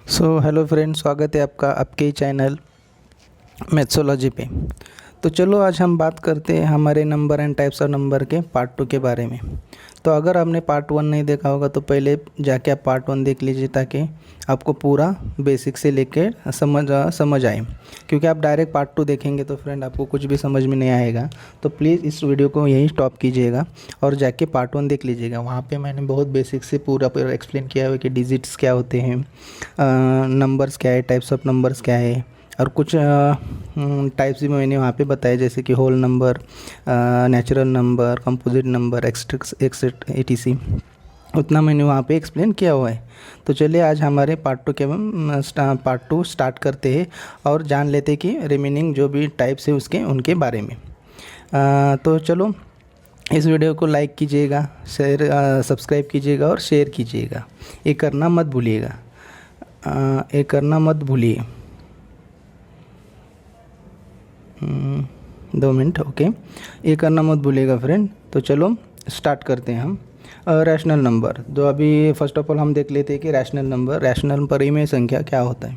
Hello friend, स्वागत है आपका आपके चैनल मैथ्सोलॉजी पे। तो चलो आज हम बात करते हैं हमारे number and types of number के पार्ट 2 के बारे में। तो अगर आपने पार्ट 1 नहीं देखा होगा तो पहले जाके आप पार्ट 1 देख लीजिए ताकि आपको पूरा बेसिक से लेके समझ आए, क्योंकि आप डायरेक्ट पार्ट 2 देखेंगे तो फ्रेंड आपको कुछ भी समझ में नहीं आएगा। तो प्लीज़ इस वीडियो को यहीं स्टॉप कीजिएगा और जाके पार्ट 1 देख लीजिएगा। वहाँ पे मैंने बहुत बेसिक से पूरा एक्सप्लेन किया है कि डिजिट्स क्या होते हैं, नंबर्स क्या है, टाइप्स ऑफ नंबर्स क्या है, और कुछ टाइप्स भी मैंने वहाँ पे बताया, जैसे कि whole number, natural number, composite number, etcetera etc। उतना मैंने वहाँ पे एक्सप्लेन किया हुआ है। तो चलिए आज हमारे पार्ट 2 के पार्ट 2 स्टार्ट करते हैं और जान लेते कि रिमेनिंग जो भी टाइप्स है उसके उनके बारे में। तो चलो इस वीडियो को लाइक कीजिएगा, सब्सक्राइब कीजिएगा और शेयर कीजिएगा। ये करना मत भूलिएगा, ये करना मत भूलिए। 2 मिनट, ओके, ये करना मत भूलिएगा फ्रेंड। तो चलो स्टार्ट करते हैं हम। रैशनल नंबर, जो अभी फर्स्ट ऑफ ऑल हम देख लेते हैं कि रैशनल परिमेय संख्या क्या होता है।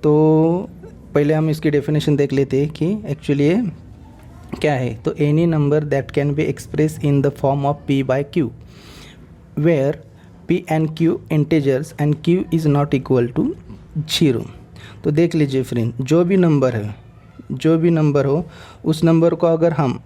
तो पहले हम इसकी डेफिनेशन देख लेते हैं कि एक्चुअली ये क्या है। तो any number that can be express in the form of p by q where p and q integers and q is not equal to 0। तो देख लीजिए फ्रेंड, जो भी नंबर हो उस नंबर को अगर हम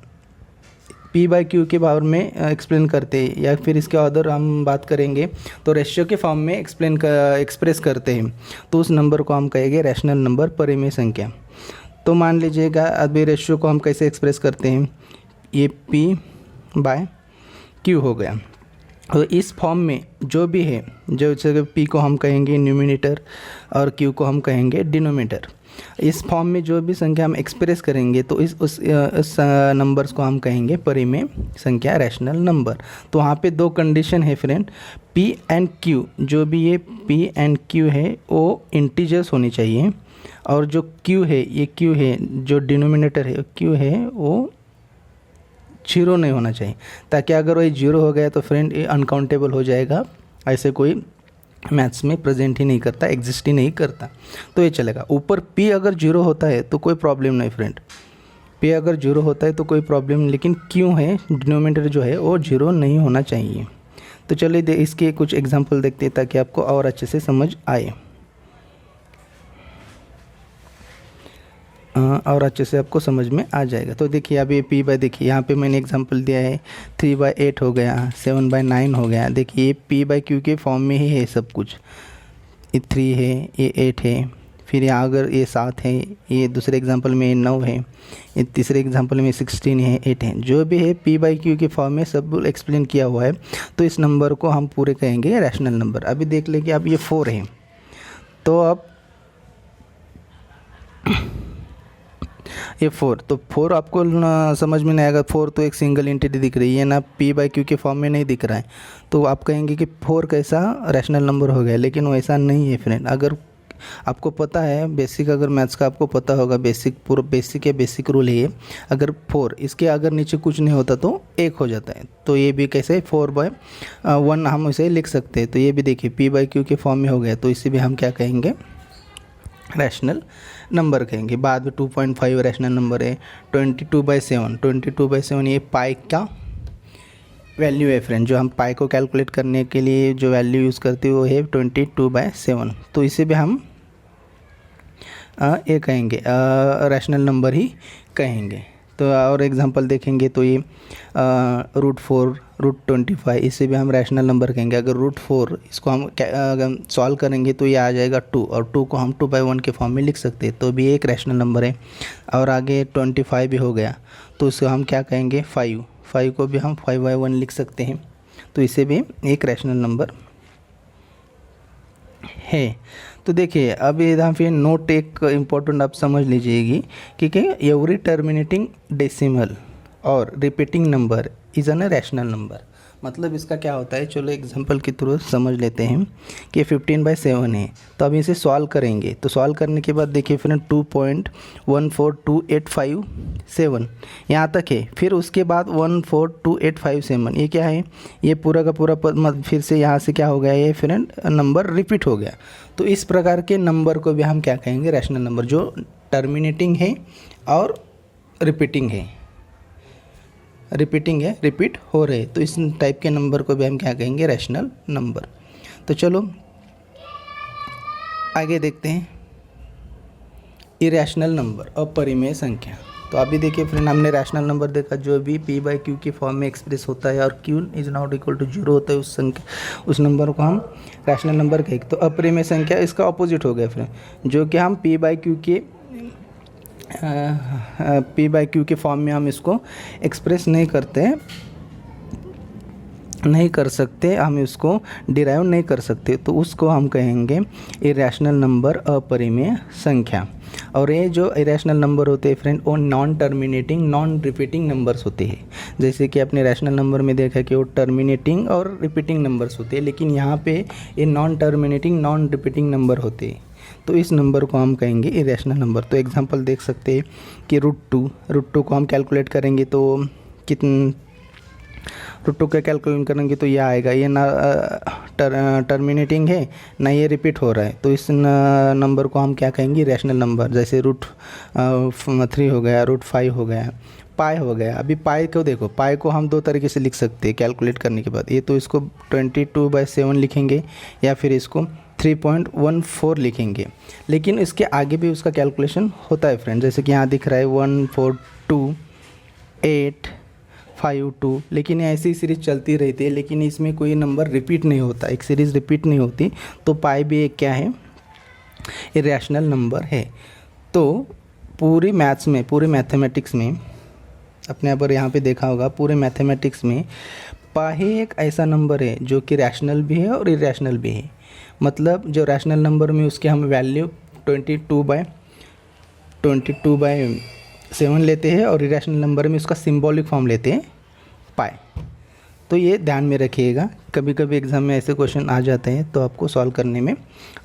p by q के पावर में एक्सप्लेन करते हैं, या फिर इसके अदर हम बात करेंगे तो रेशियो के फॉर्म में एक्सप्रेस करते हैं, तो उस नंबर को हम कहेंगे रैशनल नंबर, परिमेय संख्या। तो मान लीजिएगा अभी रेशियो को हम कैसे एक्सप्रेस करते हैं, ये p by q हो गया। तो इस फॉर्म में जो भी है, जो जैसे p को हम कहेंगे न्यूमिनेटर और q को हम कहेंगे डिनोमिनेटर, इस फॉर्म में जो भी संख्या हम एक्सप्रेस करेंगे तो इस नंबर्स को हम कहेंगे परिमेय संख्या, रैशनल नंबर। तो वहाँ पे 2 कंडीशन है फ्रेंड, p एंड q, जो भी ये p एंड q है वो इंटीजर्स होनी चाहिए, और जो q है, ये q है जो डिनोमिनेटर है, q है वो 0 नहीं होना चाहिए, ताकि अगर वो 0 हो गया तो फ्रेंड ये अनकाउंटेबल हो जाएगा, ऐसे कोई मैथ्स में प्रेजेंट ही नहीं करता, एग्जिस्ट ही नहीं करता, तो ये चलेगा। ऊपर p अगर 0 होता है तो कोई प्रॉब्लम नहीं फ्रेंड, p अगर 0 होता है तो कोई प्रॉब्लम नहीं, लेकिन q है डिनोमिनेटर जो है वो 0 नहीं होना चाहिए। तो चलिए इसके कुछ एग्जांपल देखते हैं ताकि आपको और अच्छे से समझ आए, और अच्छे से आपको समझ में आ जाएगा। तो देखिए अभी p बाय, देखिए यहाँ पे मैंने एग्जांपल दिया है 3/8 हो गया, 7/9 हो गया। देखिए ये p बाय q के फॉर्म में ही है सब कुछ, ये 3 है, ये 8 है, फिर यहाँ अगर ये 7 है, ये दूसरे एग्जांपल में 9 है, ये तीसरे एग्जांपल में 16 है, 8 है, जो भी है p बाय q के फॉर्म में सब एक्सप्लेन किया हुआ है। तो इस नंबर को हम पूरे कहेंगे रैशनल नंबर। अभी देख लें कि अब ये 4 है, तो अब ये 4, तो 4 आपको समझ में नहीं आएगा। 4 तो एक सिंगल एंटिटी दिख रही है ना, p बाय q के फॉर्म में नहीं दिख रहा है, तो आप कहेंगे कि 4 कैसा रैशनल नंबर हो गया, लेकिन वैसा नहीं है फ्रेंड। अगर आपको पता है बेसिक, अगर मैथ्स का आपको पता होगा पूरा बेसिक रूल है ये, अगर 4 इसके अगर नीचे कुछ नहीं होता तो 1 हो जाता है। तो ये भी कैसे 4/1 हम इसे लिख सकते हैं। तो ये भी देखिए p बाय q के फॉर्म में हो गया, तो इसे भी हम क्या कहेंगे, रैशनल नंबर कहेंगे। बाद में 2.5 रैशनल नंबर है। 22/7 ये पाई का वैल्यू है फ्रेंड, जो हम पाई को कैलकुलेट करने के लिए जो वैल्यू यूज़ करते हैं वो है 22/7। तो इसे भी हम ये कहेंगे रैशनल नंबर ही कहेंगे। तो और एग्जांपल देखेंगे तो ये √4, √25, इसे भी हम रैशनल नंबर कहेंगे। अगर √4 इसको हम सॉल्व करेंगे तो ये आ जाएगा 2, और 2 को हम 2/1 के फॉर्म में लिख सकते हैं, तो भी एक रैशनल नंबर है। और आगे 25 भी हो गया, तो इसको हम क्या कहेंगे, 5 को भी हम 5/1 लिख सकते हैं, तो इसे भी एक रैशनल नंबर है। तो देखिए अब यहाँ पे नोट एक इम्पोर्टेंट आप समझ लीजिएगी कि एवरी टर्मिनेटिंग डेसिमल और repeating number is an rational number. मतलब इसका क्या होता है, चलो एग्जांपल के थ्रू समझ लेते हैं कि 15/7 है। तो अब इसे सॉल्व करेंगे, तो सॉल्व करने के बाद देखिए फ्रेंड 2.14287 यहाँ तक है। फिर उसके बाद 14287 ये क्या है, ये पूरा का पूरा फिर से यहाँ से क्या हो गया, ये फ्रेंड नंबर रिपीट हो गया। तो इस प्रकार के नंबर को भी हम क्या कहेंगे, रैशनल नंबर, जो टर्मिनेटिंग है और रिपीटिंग है, रिपीट हो रहे, तो इस टाइप के नंबर को भी हम क्या कहेंगे, रैशनल नंबर। तो चलो आगे देखते हैं, इरैशनल नंबर, अपरिमेय संख्या। तो अभी देखिए फ्रेंड, हमने रैशनल नंबर देखा जो भी p/q के फॉर्म में एक्सप्रेस होता है और q is not equal to 0 होता है, उस नंबर को हम रैशनल नंबर कहेंगे। तो अपरिमेय संख्या इसका ऑपोजिट हो गया फ्रेंड, जो कि हम p/q के फॉर्म में हम इसको एक्सप्रेस नहीं कर सकते, हम इसको डिराइव नहीं कर सकते, तो उसको हम कहेंगे इरैशनल नंबर, अपरिमेय संख्या। और ये जो इरैशनल नंबर होते हैं फ्रेंड, वो non terminating non repeating numbers होते हैं। जैसे कि आपने रैशनल नंबर में देखा कि वो टर्मिनेटिंग और रिपीटिंग नंबर्स होते हैं, लेकिन यहाँ पे ये non terminating non repeating number होते हैं। तो इस नंबर को हम कहेंगे इरैशनल नंबर। तो एग्जांपल देख सकते हैं कि √2 को हम कैलकुलेट करेंगे तो √2 का कैलकुलेट करेंगे तो ये आएगा, ये ना टर्मिनेटिंग है ना ये रिपीट हो रहा है, तो इस नंबर को हम क्या कहेंगे, रैशनल नंबर। जैसे √3 हो गया, √5 हो गया, पाई हो गया। अभी पाई को देखो, पाई को हम दो तरीके से लिख सकते हैं कैलकुलेट करने के बाद, ये तो इसको 22/7 लिखेंगे या फिर इसको 3.14 लिखेंगे, लेकिन इसके आगे भी उसका कैलकुलेशन होता है फ्रेंड। जैसे कि यहाँ दिख रहा है 142.852, लेकिन ऐसी सीरीज़ चलती रहती है, लेकिन इसमें कोई नंबर रिपीट नहीं होता, एक सीरीज़ रिपीट नहीं होती, तो पाई भी एक क्या है, इरैशनल नंबर है। तो पूरी मैथ्स में, पूरे मैथमेटिक्स में, अपने अगर यहाँ पे देखा होगा, पूरे मैथमेटिक्स में पाई एक ऐसा नंबर है जो कि रैशनल भी है और इरैशनल भी है। मतलब जो रैशनल नंबर में उसके हम वैल्यू 22/7 लेते हैं और इरैशनल नंबर में उसका सिंबॉलिक फॉर्म लेते हैं पाई। तो ये ध्यान में रखिएगा, कभी कभी एग्ज़ाम में ऐसे क्वेश्चन आ जाते हैं तो आपको सॉल्व करने में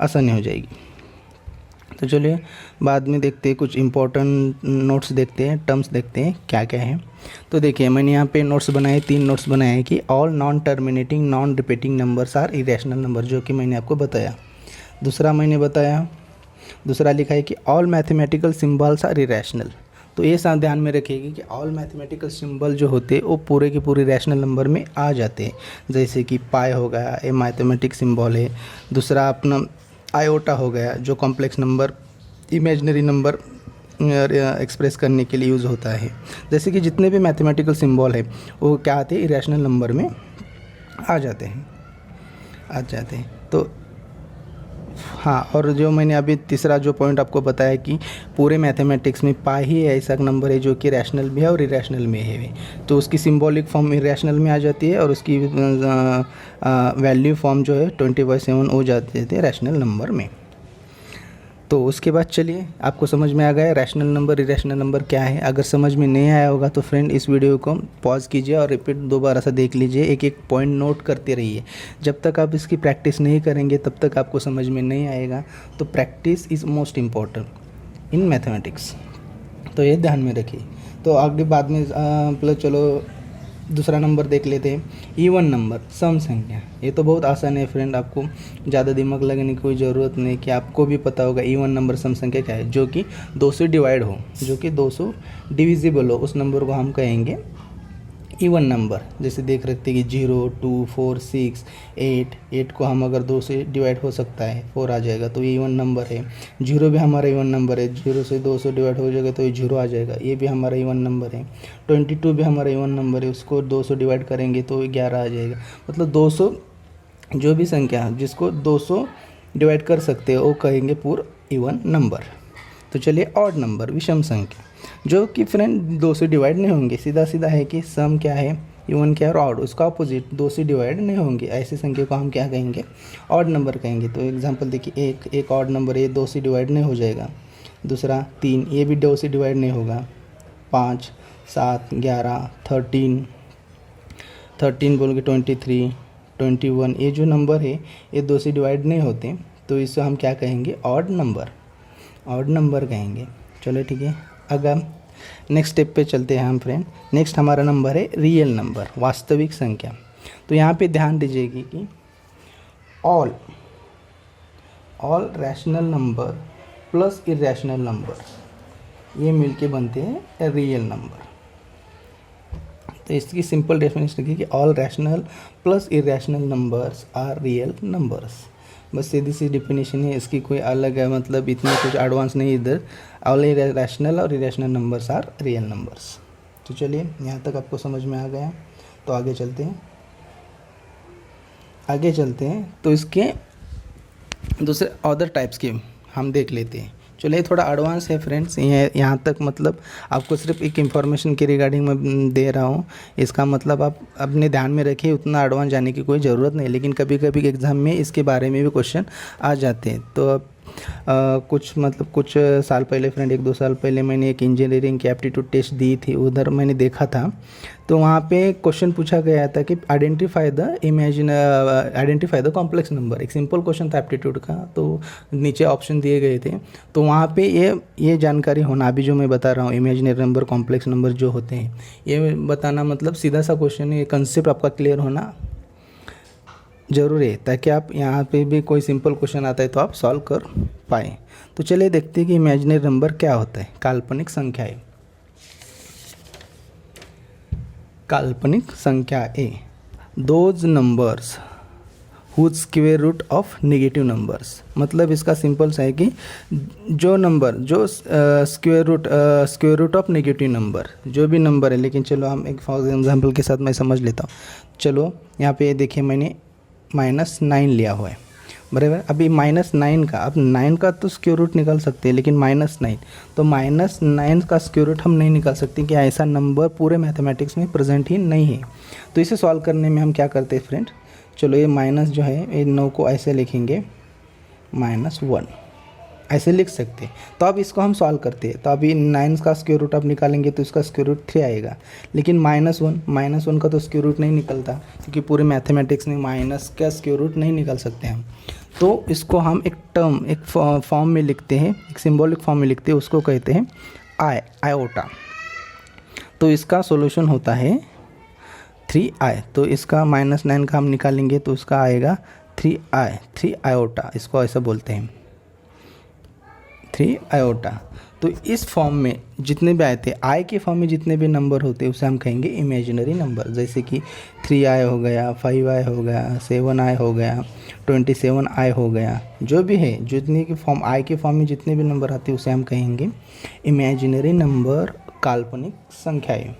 आसानी हो जाएगी। तो चलिए बाद में देखते हैं, कुछ इंपॉर्टेंट नोट्स देखते हैं, टर्म्स देखते हैं क्या क्या है। तो देखिए मैंने यहाँ पे नोट्स बनाए, 3 नोट्स बनाए हैं कि all non terminating non repeating numbers are irrational number, जो कि मैंने आपको बताया। दूसरा लिखा है कि all mathematical symbols are irrational. तो ये साथ ध्यान में रखिएगा कि ऑल मैथमेटिकल सिंबल जो होते हैं वो पूरे के पूरे रैशनल नंबर में आ जाते हैं। जैसे कि पाई हो गया, ये मैथमेटिक सिंबल है। दूसरा अपना आयोटा हो गया, जो complex number, imaginary number express करने के लिए यूज़ होता है। जैसे कि जितने भी मैथमेटिकल सिंबल है वो क्या आते हैं, इरैशनल नंबर में आ जाते हैं। तो हाँ, और जो मैंने अभी तीसरा जो पॉइंट आपको बताया कि पूरे मैथमेटिक्स में पाई ही ऐसा नंबर है जो कि रैशनल भी है और इरैशनल में है, तो उसकी सिंबॉलिक फॉर्म इरैशनल में आ जाती है और उसकी वैल्यू फॉर्म जो है 20/7 हो जाती है रैशनल नंबर में। तो उसके बाद चलिए, आपको समझ में आ गया रैशनल नंबर इरैशनल नंबर क्या है। अगर समझ में नहीं आया होगा तो फ्रेंड इस वीडियो को पॉज कीजिए और रिपीट दोबारा से देख लीजिए, एक एक पॉइंट नोट करते रहिए। जब तक आप इसकी प्रैक्टिस नहीं करेंगे तब तक आपको समझ में नहीं आएगा। तो practice is most important in mathematics, तो ये ध्यान में रखिए। तो आगे बाद में मतलब चलो दूसरा नंबर देख लेते हैं, इवन नंबर, सम संख्या। ये तो बहुत आसान है फ्रेंड, आपको ज़्यादा दिमाग लगाने की कोई ज़रूरत नहीं, कि आपको भी पता होगा इवन नंबर सम संख्या क्या है। जो कि 2 से डिवाइड हो, जो कि 2 से डिविजिबल हो, उस नंबर को हम कहेंगे इवन नंबर। जैसे देख रखते हैं कि 0, 2, 4, 6, 8 को हम अगर 2 से डिवाइड हो सकता है 4 आ जाएगा, तो ये इवन नंबर है। 0 भी हमारा इवन नंबर है, 0 से 2 से डिवाइड हो जाएगा तो ये 0 आ जाएगा, ये भी हमारा इवन नंबर है। 22 भी हमारा इवन नंबर है, उसको 2 से डिवाइड करेंगे तो 11 आ जाएगा। मतलब 200 जो भी संख्या जिसको 200 डिवाइड कर सकते हो वो कहेंगे पूरा इवन नंबर। तो चलिए ऑड नंबर, विषम संख्या, जो कि फ्रेंड 2 से डिवाइड नहीं होंगे। सीधा सीधा है कि सम क्या है, इवन क्या है, और ऑड उसका अपोजिट 2 से डिवाइड नहीं होंगे। ऐसी संख्या को हम क्या कहेंगे, ऑड नंबर कहेंगे। तो एग्जांपल देखिए, एक ऑड नंबर है, 2 से डिवाइड नहीं हो जाएगा। दूसरा 3, ये भी 2 से डिवाइड नहीं होगा। 5, 7, 11, 13 बोल के 23, 21, ये जो नंबर है ये 2 से डिवाइड नहीं होते, तो इसे हम क्या कहेंगे, ऑड नंबर कहेंगे। चलो ठीक है, अगर नेक्स्ट स्टेप पे चलते हैं हम फ्रेंड। नेक्स्ट हमारा नंबर है रियल नंबर, वास्तविक संख्या। तो यहाँ पे ध्यान दीजिएगी कि all rational number plus irrational number ये मिलके बनते हैं रियल नंबर। तो इसकी सिंपल डेफिनेशन लिखिए कि all rational plus irrational numbers are real numbers. बस सीधी सी डेफिनेशन है, इसकी कोई अलग है मतलब इतना कुछ एडवांस नहीं इधर। ऑल रैशनल और irrational numbers are real numbers. तो चलिए यहाँ तक आपको समझ में आ गया, तो आगे चलते हैं। तो इसके दूसरे अदर टाइप्स के हम देख लेते हैं। चलिए ये थोड़ा एडवांस है फ्रेंड्स, ये यहाँ तक मतलब आपको सिर्फ एक इन्फॉर्मेशन के रिगार्डिंग मैं दे रहा हूँ। इसका मतलब आप अपने ध्यान में रखिए, उतना एडवांस जाने की कोई ज़रूरत नहीं, लेकिन कभी कभी एग्ज़ाम में इसके बारे में भी क्वेश्चन आ जाते हैं। तो कुछ साल पहले फ्रेंड, 1-2 साल पहले मैंने एक इंजीनियरिंग की एप्टीट्यूड टेस्ट दी थी, उधर मैंने देखा था। तो वहाँ पे क्वेश्चन पूछा गया था कि आइडेंटिफाई द कॉम्प्लेक्स नंबर। एक सिंपल क्वेश्चन था एप्टीट्यूड का, तो नीचे ऑप्शन दिए गए थे। तो वहाँ पे ये जानकारी होना, अभी जो मैं बता रहा हूँ इमेजिनरी नंबर, कॉम्प्लेक्स नंबर जो होते हैं, ये बताना मतलब सीधा सा क्वेश्चन है, ये कंसेप्ट आपका क्लियर होना ज़रूरी है, ताकि आप यहाँ पे भी कोई सिंपल क्वेश्चन आता है तो आप सॉल्व कर पाएँ। तो चलिए देखते हैं कि इमेजिनरी नंबर क्या होता है। काल्पनिक संख्या a those numbers whose square root of negative numbers. मतलब इसका सिंपल सा है कि जो नंबर जो square root of negative number, जो भी नंबर है, लेकिन चलो हम एक फॉर एग्जांपल के साथ मैं समझ लेता हूँ। चलो यहाँ पे देखिए मैंने -9 लिया हुआ है, बराबर। अभी -9 का, अब 9 का तो स्क्वेयर रूट निकाल सकते हैं, लेकिन -9, तो -9 का स्क्वेयर रूट हम नहीं निकाल सकते कि ऐसा नंबर पूरे मैथमेटिक्स में प्रेजेंट ही नहीं है। तो इसे सॉल्व करने में हम क्या करते हैं फ्रेंड, चलो ये माइनस जो है, ये 9 को ऐसे लिखेंगे -1, ऐसे लिख सकते हैं। तो अब इसको हम सॉल्व करते हैं। तो अभी 9 का स्क्वेयर रूट आप निकालेंगे तो इसका स्क्वेयर रूट 3 आएगा, लेकिन -1 का तो स्क्वेयर रूट नहीं निकलता, क्योंकि पूरे मैथमेटिक्स में माइनस का स्क्वेयर रूट नहीं निकाल सकते हम। तो इसको हम एक फॉर्म में लिखते हैं, एक सिंबॉलिक फॉर्म में लिखते हैं, उसको कहते हैं आयोटा। तो इसका सॉल्यूशन होता है 3i। तो इसका -9 का हम निकालेंगे तो उसका आएगा 3 आयोटा, इसको ऐसा बोलते हैं 3 आयोटा। तो इस फॉर्म में जितने भी आए थे, आई के फॉर्म में जितने भी नंबर होते हैं उसे हम कहेंगे इमेजिनरी नंबर। जैसे कि 3i हो गया, 5i हो गया, 7i हो गया, 27i हो गया, जो भी है, जितने की फॉर्म आई के फॉर्म में जितने भी नंबर आते हैं उसे हम कहेंगे इमेजिनरी नंबर, काल्पनिक संख्याएँ।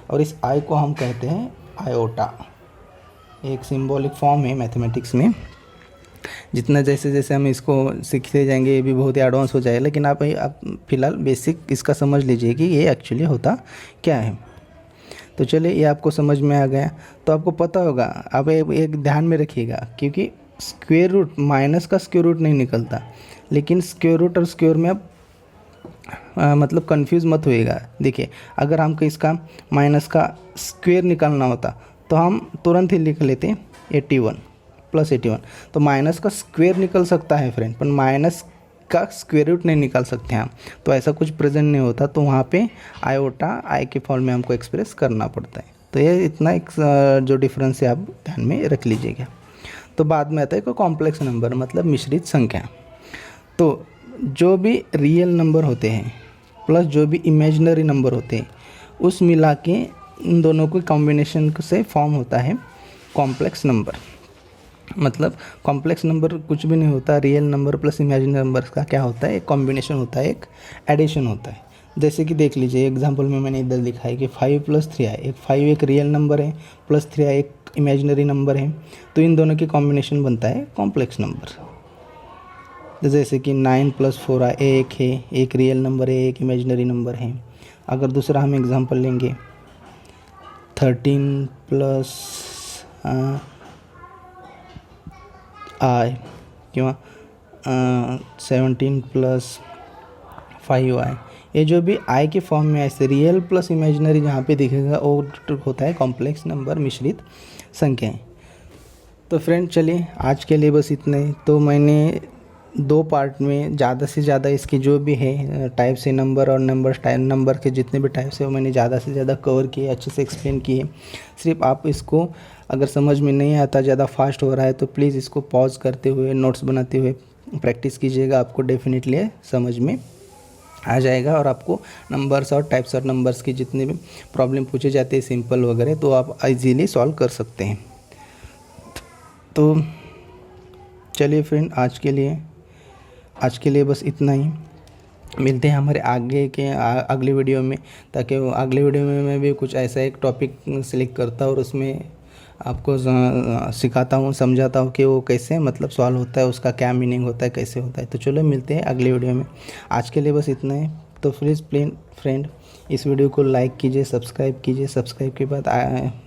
और इस आई को हम कहते हैं आयोटा। एक सिंबॉलिक फॉर्म है मैथमेटिक्स में। जितना जैसे हम इसको सीखते जाएंगे ये भी बहुत ही एडवांस हो जाएगा, लेकिन आप फिलहाल बेसिक इसका समझ लीजिए कि ये एक्चुअली होता क्या है। तो चलिए ये आपको समझ में आ गया। तो आपको पता होगा, आप एक ध्यान में रखिएगा, क्योंकि स्क्वेयर रूट, माइनस का स्क्वेयर रूट नहीं निकलता, लेकिन स्क्वेयर रूट और स्क्वेयर में आप मतलब कंफ्यूज मत होइएगा। देखिए अगर हमको इसका माइनस का स्क्वेयर निकालना होता तो हम तुरंत ही लिख लेते 81 + 81। तो माइनस का स्क्वेयर निकल सकता है फ्रेंड, पर माइनस का स्क्वेयर रूट नहीं निकाल सकते हम। तो ऐसा कुछ प्रेजेंट नहीं होता, तो वहाँ पे आयोटा आई के फॉर्म में हमको एक्सप्रेस करना पड़ता है। तो ये इतना एक जो डिफरेंस है आप ध्यान में रख लीजिएगा। तो बाद में आता है कोई कॉम्प्लेक्स नंबर, मतलब मिश्रित संख्या। तो जो भी रियल नंबर होते हैं प्लस जो भी इमेजिनरी नंबर होते हैं, उस मिला के इन दोनों के कॉम्बिनेशन से फॉर्म होता है कॉम्प्लेक्स नंबर। मतलब कॉम्प्लेक्स नंबर कुछ भी नहीं होता, real number plus imaginary number का क्या होता है, एक कॉम्बिनेशन होता है, एक एडिशन होता है। जैसे कि देख लीजिए एग्जांपल में मैंने इधर लिखा है कि 5 + 3i। 5 एक रियल नंबर है, प्लस 3i एक इमेजिनरी नंबर है, तो इन दोनों की कॉम्बिनेशन बनता है कॉम्प्लेक्स नंबर। जैसे कि 9 + 4i एक है, एक रियल नंबर है, एक इमेजिनरी नंबर है। अगर दूसरा हम एग्जांपल लेंगे 13 + i, 17 + 5i, ये जो भी आई के फॉर्म में ऐसे रियल प्लस इमेजिनरी जहाँ पे दिखेगा वो होता है कॉम्प्लेक्स नंबर, मिश्रित संख्याएं। तो फ्रेंड चलिए आज के लिए बस इतना ही। तो मैंने 2 पार्ट में ज़्यादा से ज़्यादा इसके जो भी है टाइप से नंबर और नंबर के जितने भी टाइप्स है वो मैंने ज़्यादा से ज़्यादा कवर किए, अच्छे से एक्सप्लेन किए। सिर्फ आप इसको अगर समझ में नहीं आता, ज़्यादा फास्ट हो रहा है, तो प्लीज़ इसको पॉज करते हुए नोट्स बनाते हुए प्रैक्टिस कीजिएगा। आपको डेफिनेटली समझ में आ जाएगा और आपको नंबर्स और टाइप्स और नंबर्स की जितने भी प्रॉब्लम पूछे जाते हैं सिंपल वगैरह, तो आप इजीली सॉल्व कर सकते हैं। तो चलिए फ्रेंड आज के लिए बस इतना ही। मिलते हैं हमारे अगले वीडियो में, ताकि अगले वीडियो में मैं भी कुछ ऐसा एक टॉपिक सिलेक्ट करता हूँ और उसमें आपको सिखाता हूँ, समझाता हूँ कि वो कैसे मतलब सॉल्व होता है, उसका क्या मीनिंग होता है, कैसे होता है। तो चलो मिलते हैं अगले वीडियो में। आज के लिए बस इतना ही। तो प्लीज़ फ्रेंड इस वीडियो को लाइक कीजिए, सब्सक्राइब कीजिए। सब्सक्राइब के बाद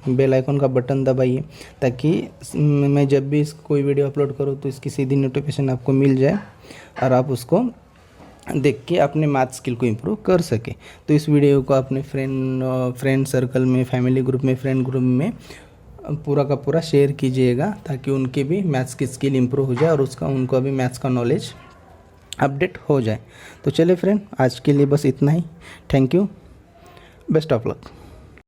बेल आइकन का बटन दबाइए, ताकि मैं जब भी कोई वीडियो अपलोड करूँ तो इसकी सीधी नोटिफिकेशन आपको मिल जाए और आप उसको देख के अपने मैथ स्किल को इम्प्रूव कर सके। तो इस वीडियो को अपने फ्रेंड सर्कल में, फैमिली ग्रुप में, फ्रेंड ग्रुप में पूरा का पूरा शेयर कीजिएगा, ताकि उनके भी मैथ्स की स्किल इम्प्रूव हो जाए और उनको भी मैथ्स का नॉलेज अपडेट हो जाए। तो चलिए फ्रेंड आज के लिए बस इतना ही। Thank you, best of luck.